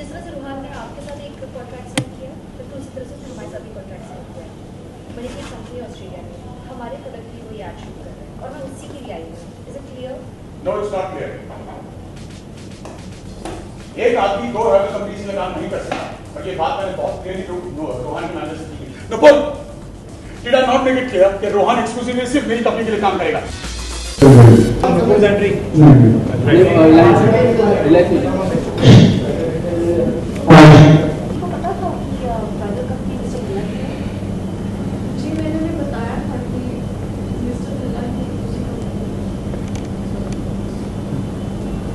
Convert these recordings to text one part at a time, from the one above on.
जिस तरह से रूहान ने आपके साथ एक कॉन्ट्रैक्ट साइन किया, बिल्कुल उसी तरह से उसने हमारे साथ भी कॉन्ट्रैक्ट साइन किया है। बड़ी एक कंपनी ऑस्ट्रेलिया में हमारे प्रोडक्ट की वही ऐड शूट कर रहे हैं और मैं उसी के लिए आई हूँ। Is it clear? No, it's not clear. एक आदमी दो रॉयल कंपनीज में काम नहीं कर सकता, और ये बात मैंने बहुत क्लियरली रोहन के मैनेजर से की। Nupur, did I not make it clear कि रोहन एक्सक्लूसिवली सिर्फ मेरी कंपनी के लिए काम करेगा? Nupur entry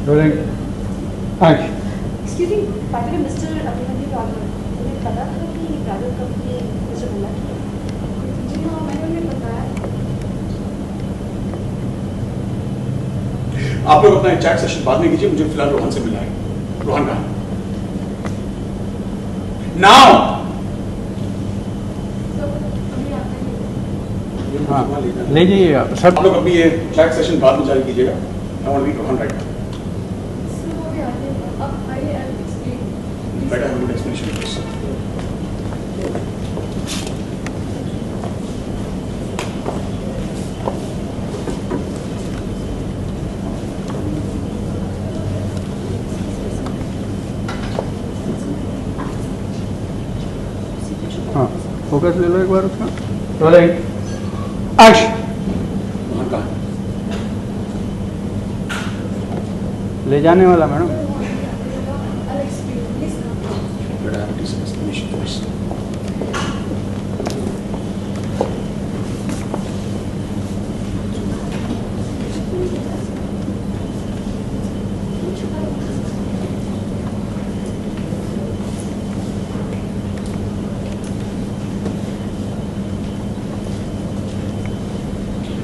Rolling. Action. Excuse me, पहले मिस्टर अभिमन्यु राघव, मुझे पता था कि प्राइवेट कंपनी मिस्टर भल्ला की है। जी हाँ, मैंने उन्हें बताया। आप लोग अपना चैट सेशन बाद में कीजिए, मुझे फिलहाल रोहन से मिलना है। रोहन कहाँ? नाउ हाँ, ले जाइए आप सब। आप लोग अपनी ये चैट सेशन बाद में जारी कीजिएगा। I want to meet Rohan right now. Better have a good explanation of this. हाँ, फोकस ले लो एक बार उसका। Rolling action. रोहन कहाँ? ले जाने वाला madam. Better have a decent explanation for this.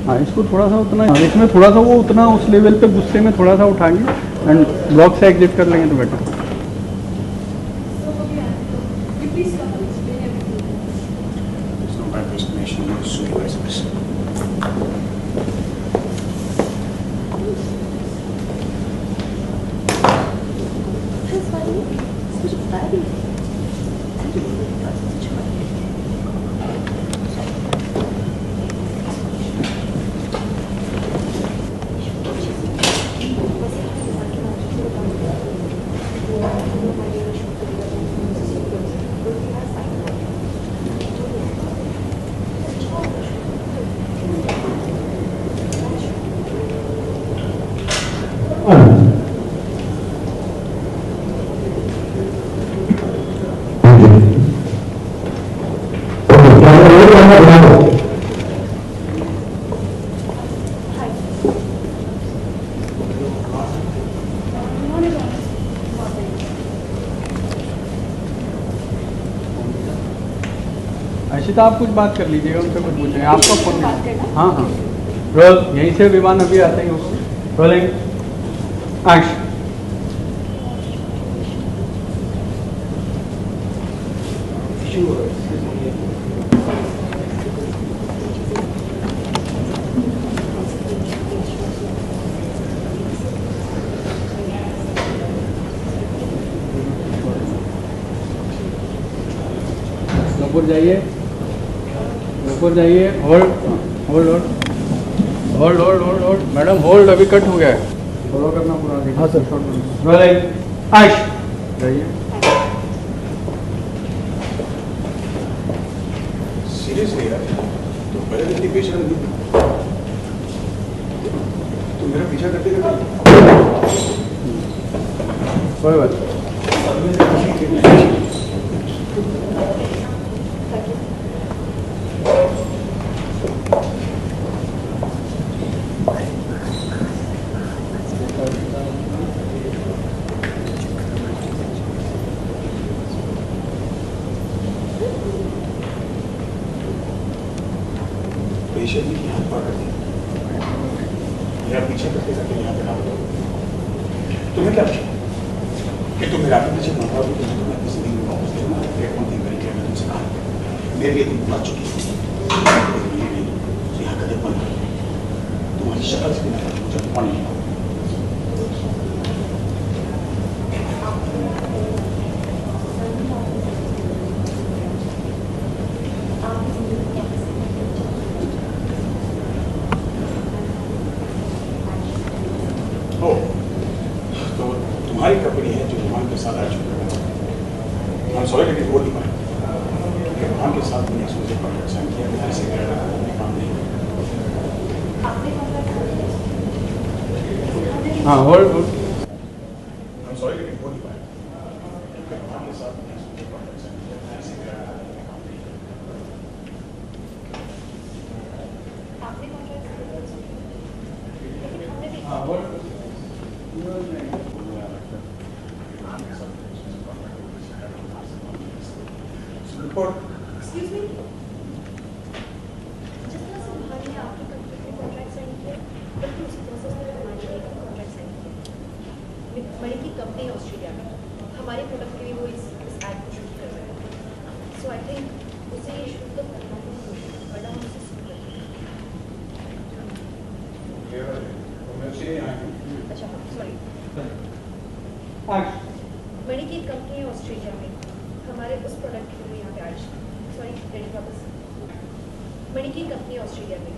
हाँ, इसको थोड़ा सा उतना, इसमें थोड़ा सा वो उतना उस लेवल पे गुस्से में थोड़ा सा उठाएंगे एंड ब्लॉक से एग्जिट कर लेंगे तो better. There's no better explanation than to supervise this. मुझे बताया भी नहीं। अशिता, आप कुछ बात कर लीजिएगा, उनसे कुछ पूछेंगे। आपका फोन बात करना? हाँ हाँ, रोल यहीं से विमान अभी आते ही उसको। Rolling action. ऊपर जाइए, ऊपर जाइए। Hold hold hold hold hold hold hold madam, hold अभी कट हो गया है, फॉलो करना पूरा। हाँ सर, रोलिंग एक्शन। जाइए। सीरियसली यार, तो पहले इतनी पेशेंट नहीं। तुम मेरा पीछा करते करते कोई बात पेशेंट की हाथ पकड़ दी, मेरा पीछे करते करते यहाँ पे डाल दो। तुम्हें क्या लगता है कि तुम मेरा पीछे मत रहा हो? तो तुम्हें किसी दिन में वापस देना प्लेटफॉर्म दिन करेंगे। मैं तुमसे कहा मेरे लिए तुम बच चुकी हो, यहाँ कदम बना तुम्हारी शक्ल से भी मुझे पढ़ नहीं। साथ आ चुका है। I'm sorry लेकिन हो नहीं पाया क्योंकि रोहन के साथ मैंने एक्सक्लूसिव कॉन्ट्रैक्ट साइन किया है, ऐसे काम नहीं किया। आपने कॉन्ट्रैक्ट हाँ होल्ड होल्ड I'm sorry लेकिन हो नहीं पाया क्योंकि रोहन के साथ मैंने एक्सक्लूसिव कॉन्ट्रैक्ट साइन किया है, ऐसे काम नहीं किया। आपने कॉन्ट्रैक्ट लेकिन हमने भी हाँ होल्ड रिपोर्ट एक्सक्यूज मी, जिस तरह से भाई ने आपकी कंपनी में कॉन्ट्रैक्ट साइन किया बल्कि उसी प्रोसेस में हमारे लिए कॉन्ट्रैक्ट साइन किया। मणि की कंपनी है ऑस्ट्रेलिया में, हमारे प्रोडक्ट के लिए वो इस ऐड को शूट कर रहे हैं। सो आई थिंक उसे ये शूट तो करना ही होगा, वरना हम उसे शूट करेंगे। अच्छा हाँ सॉरी, मणि की कंपनी है ऑस्ट्रेलिया में, हमारे उस प्रोडक्ट के लिए यहाँ पे आज सॉरी रेडी वापस मणि की कंपनी है ऑस्ट्रेलिया में,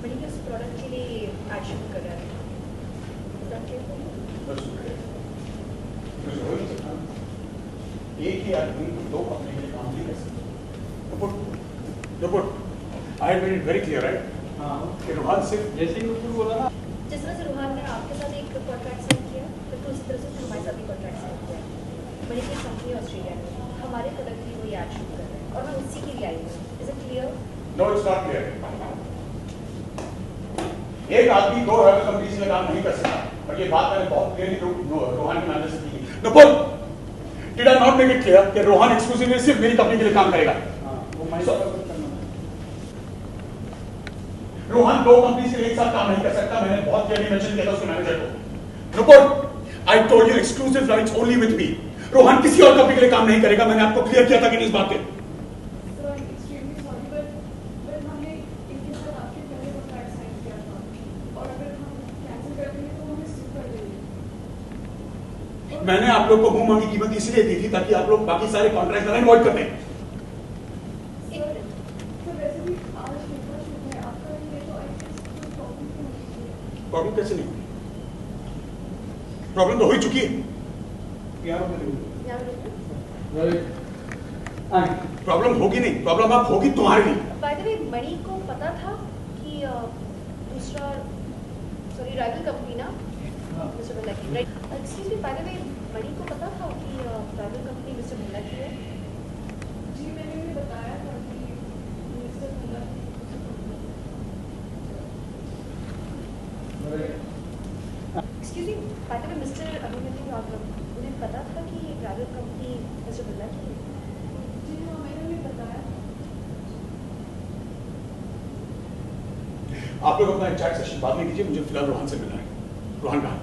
मणि के उस प्रोडक्ट के लिए एड शूट कर रहा है। Is that clear for you? एक ही आदमी दो कंपनी के काम नहीं कर सकते। Report I have made it very clear right हाँ कि रोहन सिर्फ जैसे ही नुपुर बोला ना जिस तरह से रोहन ने आपके साथ एक कॉन्ट्रैक्ट साइन किया तो उसी तरह से उसने हमारे साथ भी कॉन्ट्रैक्ट साइन किया। मणि की कंपनी है ऑस्ट्रेलिया में, हमारे प्रोडक्ट के लिए वो ऐड शूट कर रहे हैं और मैं उसी के लिए आई हूँ। Is it clear? No it's not clear. एक आदमी दो हैव कंपनी से काम नहीं कर सकता और ये बात मैंने बहुत क्लियरली रोहन के मैनेजर से की। Report did I not make it clear कि रोहन एक्सक्लूसिवली सिर्फ मेरी कंपनी के लिए काम करेगा। हाँ वो माइक So- पर करना रोहन दो कंपनी से एक साथ काम नहीं कर सकता, मैंने बहुत क्लियरली मेंशन किया था उसके मैनेजर को। Report I told you exclusive rights only with me. Rohan किसी और कंपनी के लिए काम नहीं करेगा, मैंने आपको क्लियर किया था कि नहीं इस बात के। So I'm extremely sorry, but हमने इनके साथ आपके पहले कॉन्ट्रैक्ट साइन किया था और अगर हम कैंसिल कर देंगे तो हमें सू कर देंगे। मैंने आप लोग को मुंह मांगी कीमत इसलिए दी थी ताकि आप लोग बाकी सारे कॉन्ट्रैक्ट अवॉइड कर दें। एक मिनट, तो वैसे भी आज पेपर शूट है आपका, ये तो आई गेस कोई प्रॉब्लम क्यों नहीं है? प्रॉब्लम कैसे नहीं हुई? प्रॉब्लम तो हो ही चुकी है। क्या हो रही यहाँ पे है प्रॉब्लम होगी नहीं, प्रॉब्लम अब होगी तुम्हारे लिए। बाय द वे मणि को पता था कि दूसरा सॉरी राइवल कंपनी ना मिस्टर बिरला की right. Excuse me, by the way Mani को पता था कि राइवल कंपनी मिस्टर बिरला की है? जी मैंने उन्हें बताया था कि mister Birla excuse me, by the way mister Abhimanyu Raghav, उन्हें पता था कि राइवल कंपनी मिस्टर बिरला की है? जी हाँ मैंने उन्हें बताया था। आप लोग अपना चैट सेशन बाद में कीजिए, मुझे फिलहाल रोहन से मिलना है। रोहन कहाँ?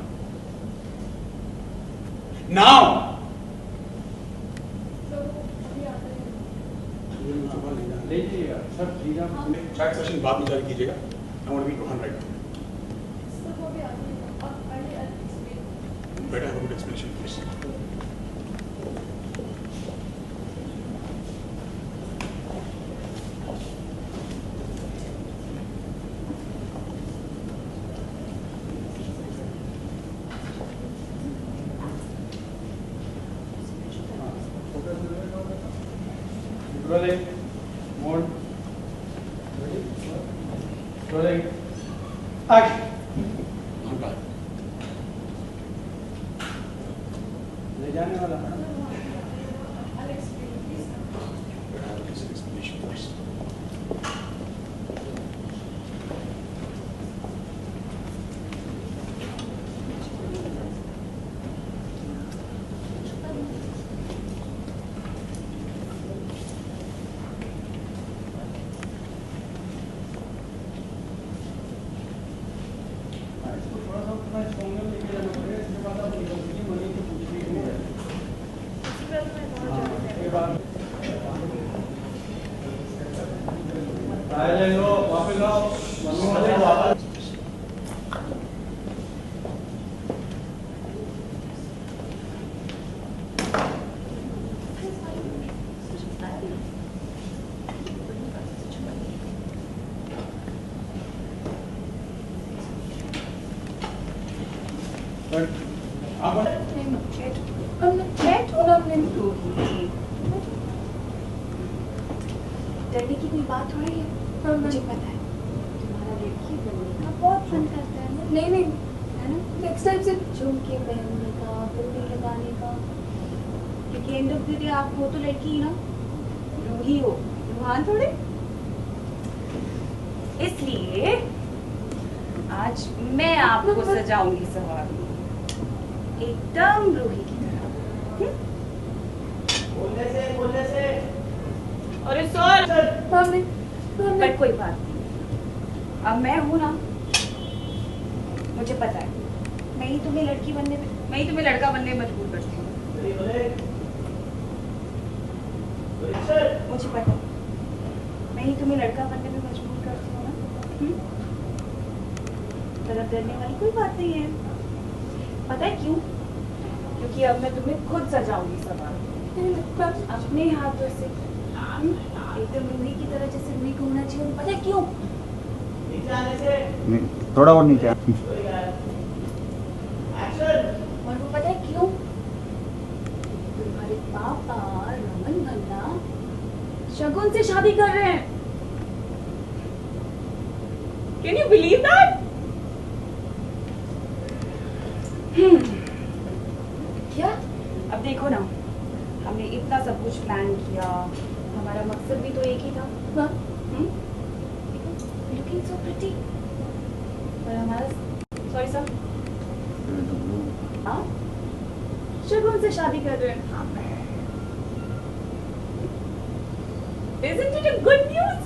नाउ तो अभी आते हैं। लीजिएगा सब सीधा चैट सेशन बाद में जारी कीजिएगा। I want to meet Rohan right तो वो भी आते हैं। अब आइए explain. Better have a good explanation please. Rolling mode rolling action Rohan कहाँ है? ले जाने वाला I'll explain, please. Better have a decent explanation first. इसको थोड़ा सा अपना स्ट्रॉन्ग लेके जाना पड़ेगा। इसके बाद आप निकलती मनी को पूछने के लिए उसी पर मैं बहुत इसके ज़्यादा बाद आ जाओ वापस आओ वापस आप I'm not लेकिन डरने की कोई बात हो रही है? हाँ, मुझे पता है तुम्हारा लड़की बनने का बहुत मन करता है ना, नहीं नहीं, है ना? नेक्स्ट टाइम से झुमके पहनने का, बिंदी लगाने का, क्योंकि एंड ऑफ द डे आप हो तो लड़की ही ना, रूही हो, रूहान थोड़े। इसलिए आज मैं आपको सजाऊंगी सवारूंगी एकदम रूही की तरह। बोलने से अरे सर, हमने पर कोई बात नहीं, अब मैं हूं ना, मुझे पता है मैं ही तुम्हें लड़की बनने में, मैं ही तुम्हें लड़का बनने में मजबूर करती हूँ। मुझे पता है मैं ही तुम्हें लड़का बनने में मजबूर करती हूँ ना। पर अब डरने वाली कोई बात नहीं है। पता है क्यों? क्योंकि अब मैं तुम्हें खुद सजाऊंगी सवार अपने हाथों से, एकदम रूही की तरह, जैसे रूही को होना चाहिए। पता है क्यों? नहीं, थोड़ा और नीचे। और वो पता है क्यों? तुम्हारे पापा रमन भल्ला शगुन से शादी कर रहे हैं। Can you believe that? क्या? अब देखो ना, हमने इतना सब कुछ प्लान किया, हमारा मकसद भी तो एक ही था। Looking so pretty. पर हमारा, सॉरी सर, हाँ, शगुन से शादी कर रहे हैं। Isn't it a good news?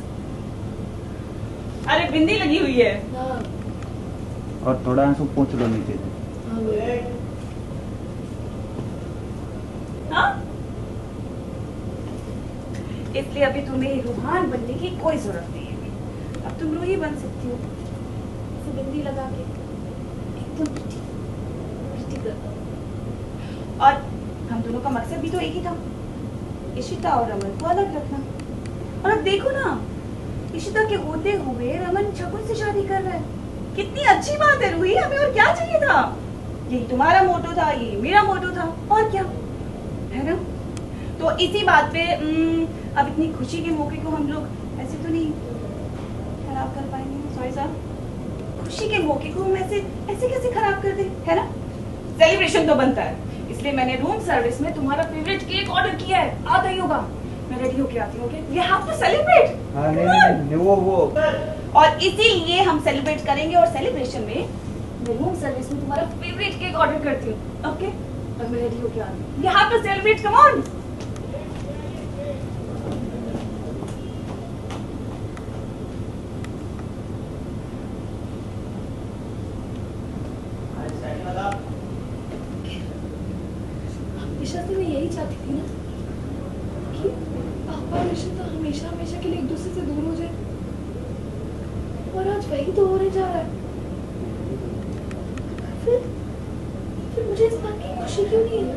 अरे बिंदी लगी हुई है। और थोड़ा आंसू पोंछ लो नीचे से। हाँ? इसलिए अभी तुम्हें रूहान बनने की कोई जरूरत नहीं है। अब तुम रूही बन सकती हो, ऐसे बिंदी लगा के एकदम प्रिटी गर्ल। और हम दोनों का मकसद भी तो एक ही था, इशिता और रमन को अलग रखना। और अब देखो ना, इशिता के होते हुए रमन शगुन से शादी कर रहा है। कितनी अच्छी बात है रूही, हमें और क्या चाहिए था? यही तुम्हारा मोटो था, यही मेरा मोटो था, और क्या है ना? तो इसी बात पे अब इतनी खुशी के मौके को हम लोग ऐसे तो नहीं खराब कर पाएंगे। सॉरी साहब, खुशी के मौके को हम ऐसे ऐसे कैसे खराब कर दे, है ना? सेलिब्रेशन तो बनता है, इसलिए मैंने रूम सर्विस में तुम्हारा फेवरेट केक ऑर्डर किया है। आ गई होगा, मैं रेडी होके आती हूँ। We have to celebrate. हाँ, नहीं, वो और इसीलिए हम सेलिब्रेट करेंगे, और सेलिब्रेशन में मैं रूम सर्विस में तुम्हारा फेवरेट केक ऑर्डर करती हूँ। ओके, और मैं रेडी होके आ रही हूँ। We have to celebrate, come on. हमेशा से मैं यही चाहती थी ना कि पापा और इशिता हमेशा हमेशा के लिए एक दूसरे से दूर हो जाए, और आज वही तो होने जा रहा है। फिर मुझे इस बात की खुशी क्यों नहीं है?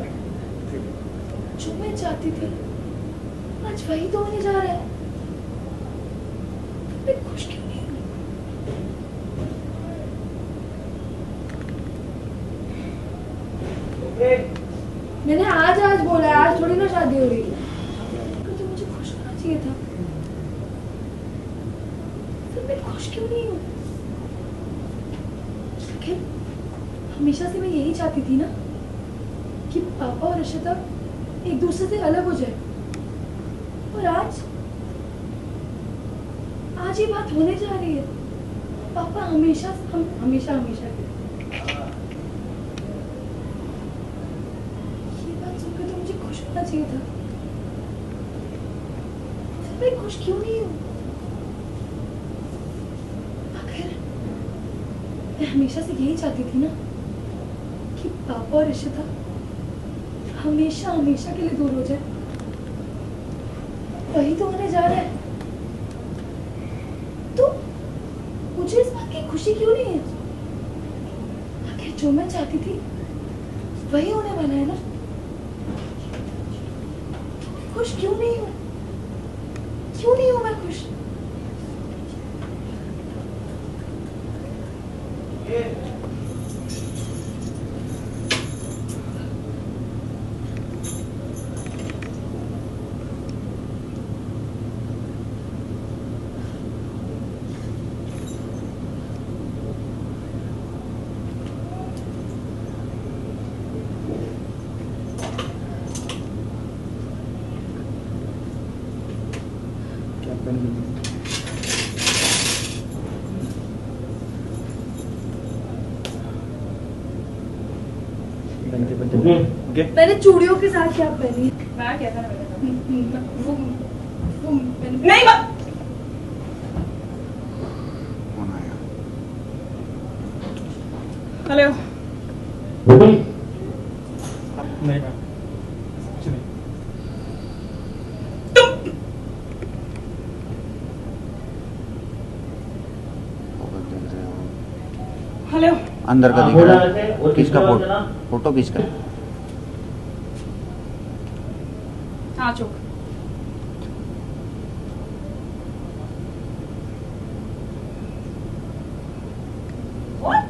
जो मैं चाहती थी आज वही तो होने जा रहा है। मैं खुश क्यों नहीं हूँ? मैंने आज बोला है, आज थोड़ी ना शादी हो रही है। तो मुझे खुश होना चाहिए था, फिर मैं खुश क्यों नहीं हूँ? आखिर हमेशा से मैं यही चाहती थी ना कि पापा और इशिता एक दूसरे से अलग हो जाए, और आज ये बात होने जा रही है। पापा हमेशा हमेशा के तो मुझे खुश होना चाहिए था, फिर मैं खुश क्यों नहीं हूँ? आखिर मैं हमेशा से यही चाहती थी ना कि पापा और इशिता हमेशा के लिए दूर हो जाए, वही तो होने जा रहा है। तो मुझे इस बात की खुशी क्यों नहीं है? आखिर जो मैं चाहती थी वही होने वाला है ना। खुश क्यों नहीं हूँ? क्यों नहीं हूँ मैं खुश? मैंने चूड़ियों के साथ क्या पहनी? मैं क्या था ना वो मैंने नहीं कौन आया? हेलो नहीं मैम, कुछ नहीं। हेलो अंदर का दिख रहा है। किसका फोटो किसका है? हाँ चुप What?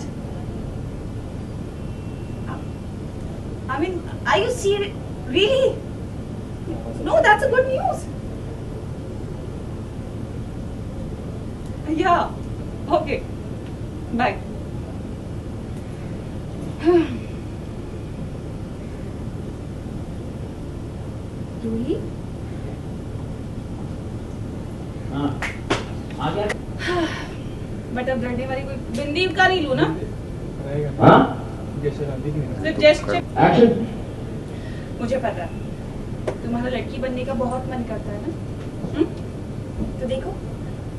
I mean, are you serious? Really? No, that's a good news. Yeah. Okay. Bye. Ruhi but अब लड़ने वाली कोई बिंदी का नहीं लूं ना रहेगा जैसे दिख नहीं रहा। सिर्फ जस्ट मुझे पता है तुम्हारा लड़की बनने का बहुत मन करता है ना तो देखो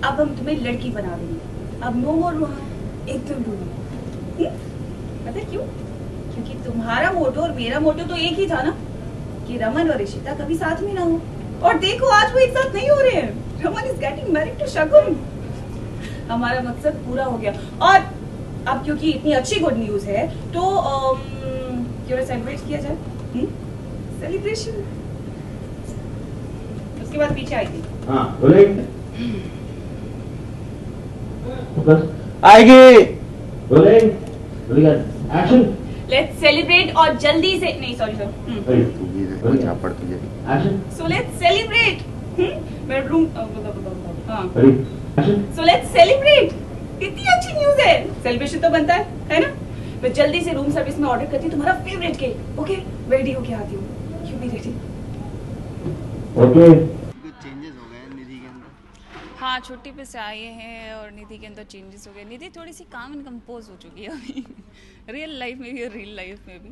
अब हम तुम्हें लड़की बना देंगे अब नो मोर रूहान एकदम रूही पता है क्यों क्योंकि तुम्हारा मोटो और मेरा मोटो तो एक ही था ना कि रमन और इशिता कभी साथ में ना हो और देखो आज वो एक साथ नहीं हो रहे हैं Raman is getting married to Shagun हमारा मकसद पूरा हो गया और अब क्योंकि इतनी अच्छी गुड न्यूज है तो क्यों सेलिब्रेट किया जाए सेलिब्रेशन उसके बाद पीछे आई थी आएगी एक्शन लेट्स सेलिब्रेट और जल्दी से नहीं सॉरी कोई झापड़ तुझे एक्शन सो लेट्स सेलिब्रेट मेरा रूम हाँ सो लेट्स सेलिब्रेट कितनी अच्छी न्यूज है सेलिब्रेशन तो बनता है ना मैं जल्दी से रूम सर्विस में ऑर्डर करती हूँ तुम्हारा फेवरेट केक ओके रेडी होके आती हूँ you be ready okay changes हो गए निधि के अंदर। हाँ छुट्टी पे से आए हैं और निधि के अंदर चेंजेस हो गए निधि थोड़ी सी काम एंड कंपोज हो चुकी है अभी रियल लाइफ में भी और रियल लाइफ में भी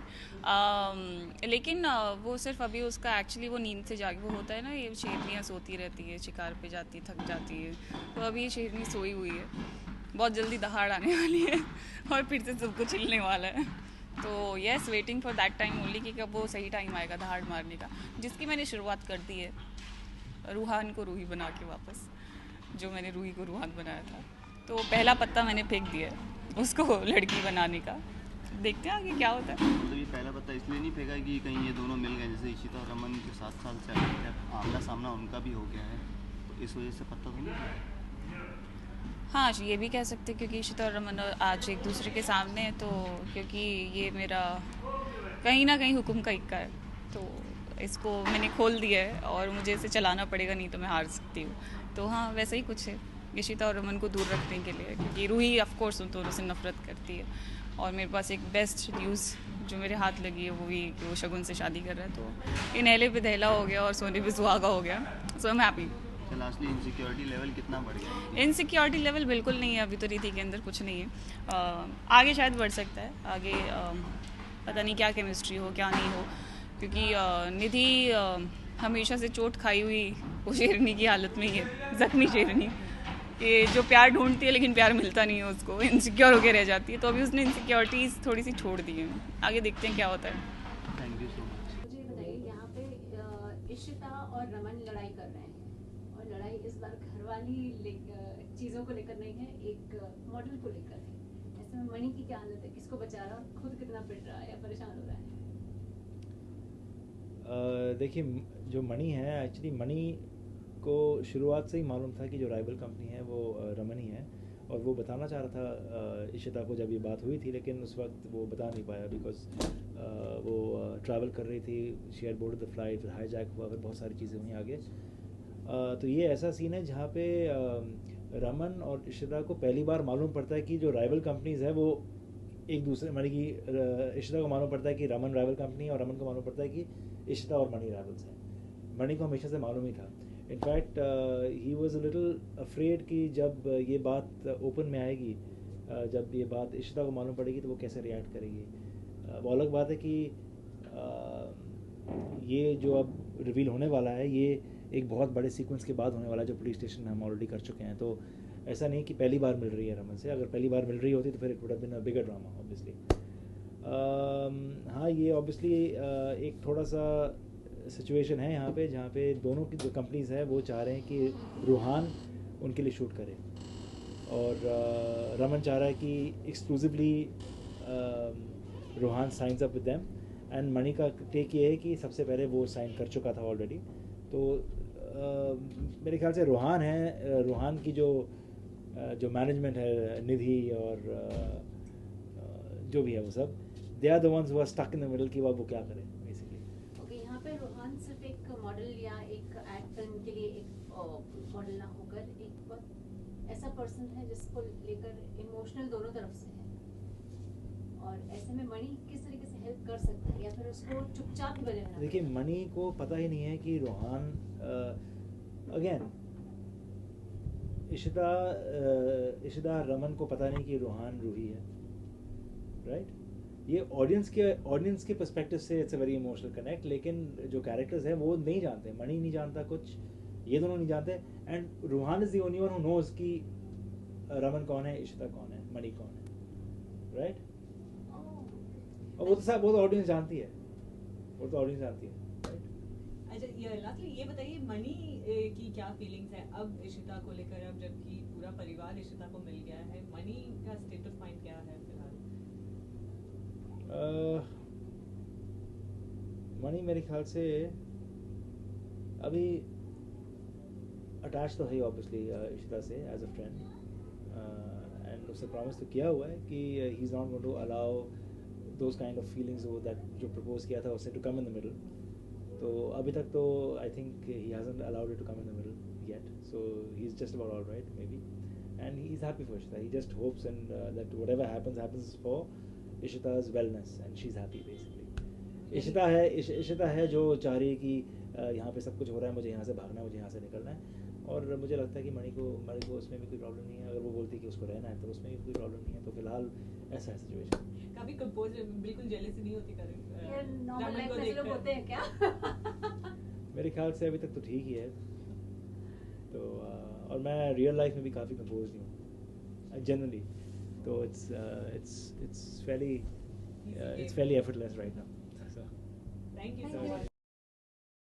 लेकिन वो सिर्फ अभी उसका एक्चुअली वो नींद से जाके वो होता है ना ये शेरनियाँ सोती रहती है शिकार पे जाती थक जाती है तो अभी ये शेरनी सोई हुई है बहुत जल्दी दहाड़ आने वाली है और फिर से सबको चिल्लने वाला है तो yes waiting for that time only कि कब वो सही टाइम आएगा दहाड़ मारने का जिसकी मैंने शुरुआत कर दी है रूहान को रूही बना के वापस जो मैंने रूही को रूहान बनाया था तो पहला पत्ता मैंने फेंक दिया है उसको लड़की बनाने का देखते हैं आगे क्या होता है तो ये पहला पत्ता इसलिए नहीं फेंका कि कहीं ये दोनों मिल गए जैसे इशिता और रमन के 7 साल से आमना सामना उनका भी हो गया है तो इस वजह से पत्ता तो नहीं हाँ ये भी कह सकते हैं क्योंकि इशिता और रमन आज एक दूसरे के सामने है तो क्योंकि ये मेरा कहीं ना कहीं हुक्म का इक्का है तो इसको मैंने खोल दिया है और मुझे इसे चलाना पड़ेगा नहीं तो मैं हार सकती हूँ तो हाँ वैसा ही कुछ है इशिता और रमन को दूर रखने के लिए क्योंकि रूही ऑफ कोर्स उन दोनों से नफरत करती है और मेरे पास एक बेस्ट न्यूज़ जो मेरे हाथ लगी है वो भी कि वो शगुन से शादी कर रहा है तो इनहेले पे दहला हो गया और सोने पे सुहागा हो गया so I am happy lastly insecurity level कितना बढ़ गया इनसिक्योरिटी लेवल बिल्कुल नहीं है अभी तो रिधि के अंदर कुछ नहीं है आगे शायद बढ़ सकता है आगे पता नहीं क्या केमिस्ट्री हो क्या नहीं हो क्योंकि निधि हमेशा से चोट खाई हुई वो शेरनी की हालत में ही है जख्मी शेरनी कि जो प्यार ढूंढती है लेकिन प्यार मिलता नहीं है उसको इनसिक्योर होकर रह जाती है तो अभी उसने इनसिक्योरिटीज़ थोड़ी सी छोड़ दी हैं आगे देखते हैं क्या होता है थैंक यू सो मच मुझे बताइए यहाँ पे इशिता और रमन लड़ाई कर रहे हैं और लड़ाई इस बार घरवाली चीज़ों को लेकर नहीं है एक मॉडल को लेकर है ऐसे में मणि की क्या हालत है किसको बचा रहा है खुद कितना पिट रहा है या परेशान हो रहा है देखिए जो मणि है एक्चुअली मणि को शुरुआत से ही मालूम था कि जो राइवल कंपनी है वो रमन ही है और वो बताना चाह रहा था इशिता को जब ये बात हुई थी लेकिन उस वक्त वो बता नहीं पाया बिकॉज वो ट्रैवल कर रही थी she had board the flight फिर हाईजैक हुआ फिर बहुत सारी चीज़ें हुई आगे तो ये ऐसा सीन है जहाँ पे रमन और इशिता को पहली बार मालूम पड़ता है कि जो राइवल कंपनीज है वो एक दूसरे मणि की इशिता को मालूम पड़ता है कि रमन राइवल कंपनी है और रमन को मालूम पड़ता है कि इशिता और मणि राइवल्स हैं मणि को हमेशा से मालूम ही था in fact he was a little afraid कि जब ये बात ओपन में आएगी, जब ये बात इशिता को मालूम पड़ेगी तो वो कैसे रिएक्ट करेगी। वो अलग बात है कि ये जो अब रिवील होने वाला है ये एक बहुत बड़े सीक्वेंस के बाद होने वाला है जो पुलिस स्टेशन में हम ऑलरेडी कर चुके हैं। तो ऐसा नहीं कि पहली बार मिल रही है रमन से, अगर पहली बार मिल रही होती तो फिर it would have been a bigger drama obviously. हाँ, ये ऑब्वियसली एक थोड़ा सा सिचुएशन है यहाँ पे जहाँ पे दोनों की जो कंपनीज है वो चाह रहे हैं कि रूहान उनके लिए शूट करे और रमन चाह रहा है कि exclusively Ruhaan signs up with them, and Mani का टेक ये है कि सबसे पहले वो साइन कर चुका था ऑलरेडी। तो मेरे ख्याल से रूहान की जो मैनेजमेंट है, निधि और जो भी है वो सब, they are the ones who are stuck in the middle कि वो क्या करें बेसिकली। ओके, यहाँ पे रूहान सिर्फ एक मॉडल या एक एड फिल्म के लिए एक मॉडल ना होकर एक बहुत ऐसा पर्सन है जिसको लेकर इमोशनल दोनों तरफ से है, और ऐसे में मणि किस तरीके से हेल्प कर सकता है या फिर उसको चुपचाप ही बने रहना? देखिए, मणि को पता ही नहीं है कि रूहान अगेन इशिता रमन को पता नहीं कि रूहान रूही है, राइट? ये ऑडियंस के पर्सपेक्टिव से it's a very emotional connect, लेकिन जो कैरेक्टर्स हैं वो नहीं जानते, मणि नहीं जानता कुछ, ये दोनों नहीं जानते, and Ruhaan is the only one who knows कि रमन कौन है, इशिता कौन है, मणि कौन है, राइट? और वो तो ऑडियंस जानती है, राइट? अच्छा, ये बताइए मणि की क्या फीलिंग्स है अब इशिता को लेकर, अब जबकि पूरा परिवार इशिता को मिल गया है, मणि का स्टेट ऑफ माइंड क्या है फिलहाल? मणि मेरे ख्याल से अभी अटैच तो है ऑब्वियसली इशिता से एज अ फ्रेंड, एंड उससे प्रॉमिस तो किया हुआ है कि he is not going to allow those kind of feelings that जो प्रपोज किया था उससे to come in the middle. तो अभी तक तो I think he hasn't allowed it to come in the middle yet, so he is just about alright maybe, and he is happy for Ishita, he just hopes and that whatever happens for Ishita's wellness and she's happy basically। Ishita है जो चाह रही है कि यहाँ पे सब कुछ हो रहा है, मुझे यहाँ से भागना है, मुझे यहाँ से निकलना है, और मुझे लगता है कि मणि को उसमें भी कोई प्रॉब्लम नहीं है। अगर वो बोलती है कि उसको रहना है तो उसमें भी कोई प्रॉब्लम नहीं है। तो फिलहाल ऐसा है सिचुएशन। काफी कंपोज, बिल्कुल जेलसी नहीं होती ये नॉर्मल लाइफ में लोग होते हैं क्या? मेरे ख्याल से अभी तक तो ठीक ही है। तो और मैं रियल लाइफ में भी काफ़ी कंपोज हूँ जनरली, तो it's fairly effortless right now. So thank you so much.